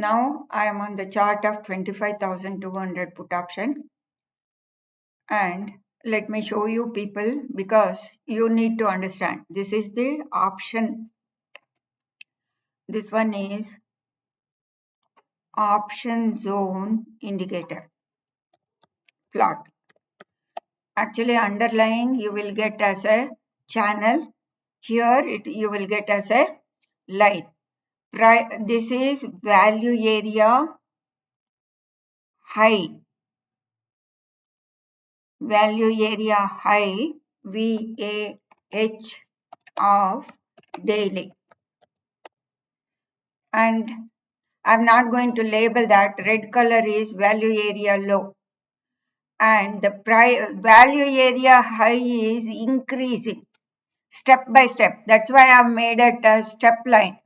Now I am on the chart of 25,200 put option, and let me show you people because you need to understand. This is the option. This one is option zone indicator plot. Actually underlying you will get as a channel. Here you will get as a line. This is value area high. Value area high VAH of daily, and I'm not going to label that. Red color is value area low, and the value area high is increasing step by step. That's why I've made it a step line.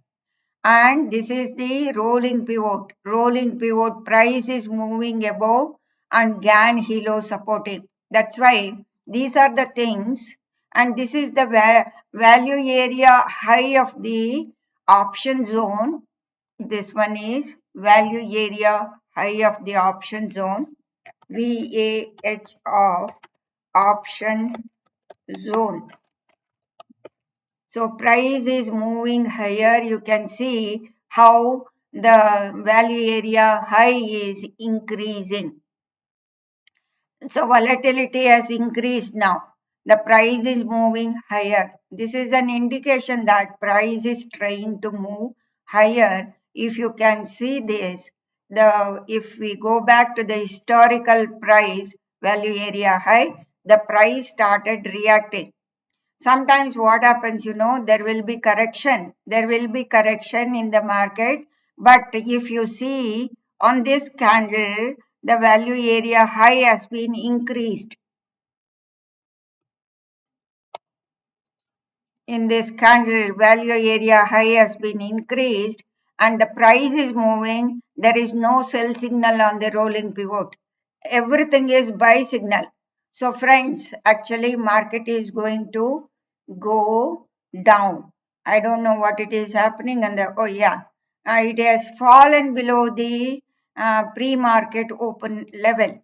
And this is the rolling pivot. Rolling pivot price is moving above and GAN Hilo supporting. That's why these are the things, and this is the value area high of the option zone. This one is value area high of the option zone, VAH of option zone. So price is moving higher. You can see how the value area high is increasing. So volatility has increased now. The price is moving higher. This is an indication that price is trying to move higher. If you can see this, if we go back to the historical price value area high, the price started reacting. Sometimes what happens, there will be correction. There will be correction in the market. But if you see on this candle, the value area high has been increased. In this candle, value area high has been increased and the price is moving. There is no sell signal on the rolling pivot. Everything is buy signal. So friends, actually market is going to go down. I don't know what it is happening, and it has fallen below the pre-market open level.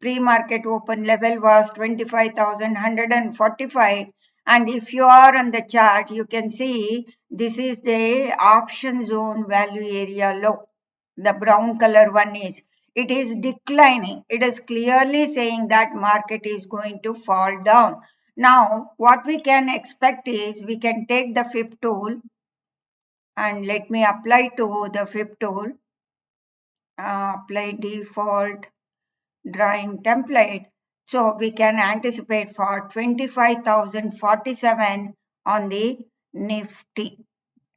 Pre-market open level was 25,145, and if you are on the chart you can see this is the option zone value area low. The brown color one is, it is declining. It is clearly saying that market is going to fall down. Now what we can expect is, we can take the fib tool, and let me apply to the fib tool, apply default drawing template. So we can anticipate for 25,047 on the Nifty.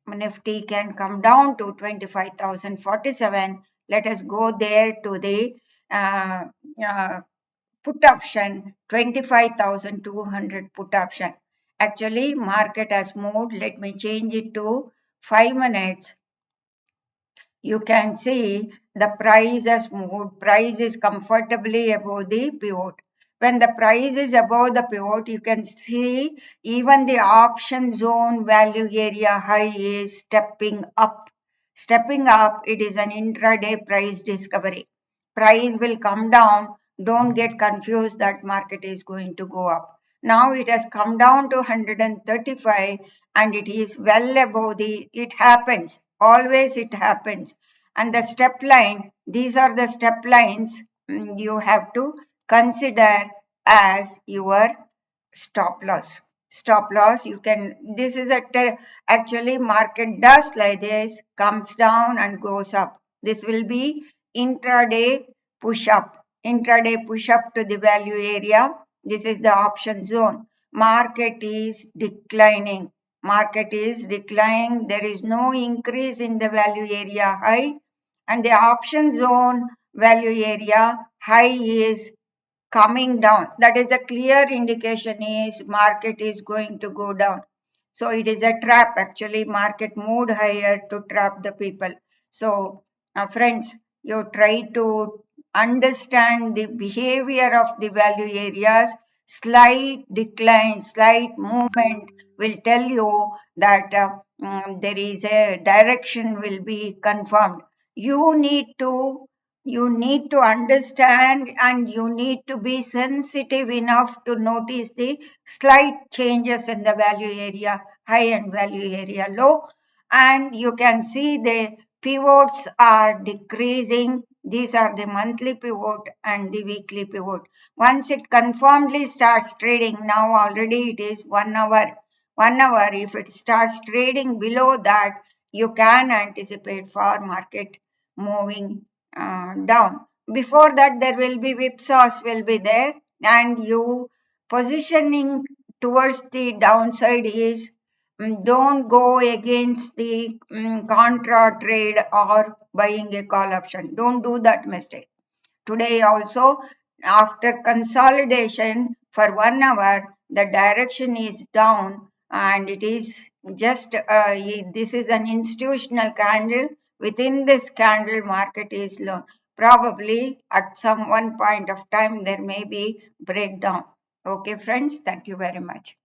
Nifty can come down to 25,047. Let us go there to the put option, 25,200 put option. Actually market has moved. Let me change it to 5 minutes. You can see the price has moved. Price is comfortably above the pivot. When the price is above the pivot, you can see even the option zone value area high is stepping up. Stepping up, it is an intraday price discovery. Price will come down. Don't get confused that market is going to go up. Now it has come down to 135 and it is well above the, it happens. Always it happens. And the step line, these are the step lines you have to consider as your stop loss. Stop loss, you can, this is actually market does like this, comes down and goes up. This will be intraday push up. Intraday push up to the value area. This is the option zone. Market is declining. Market is declining. There is no increase in the value area high, and the option zone value area high is coming down. That is a clear indication is market is going to go down. So it is a trap. Actually market moved higher to trap the people. So friends, you try to understand the behavior of the value areas. Slight decline, slight movement will tell you that there is a direction will be confirmed. you need to understand, and you need to be sensitive enough to notice the slight changes in the value area high and value area low, and you can see the pivots are decreasing. These are the monthly pivot and the weekly pivot. Once it confirmedly starts trading, now already it is 1 hour. 1 hour, if it starts trading below that, you can anticipate for market moving down. Before that, there will be whipsaws will be there, and you positioning towards the downside is, don't go against the contra trade or buying a call option. Don't do that mistake. Today also, after consolidation for 1 hour, the direction is down, and it is just this is an institutional candle. Within this candle, market is low. Probably at some one point of time there may be breakdown. Okay, friends, thank you very much.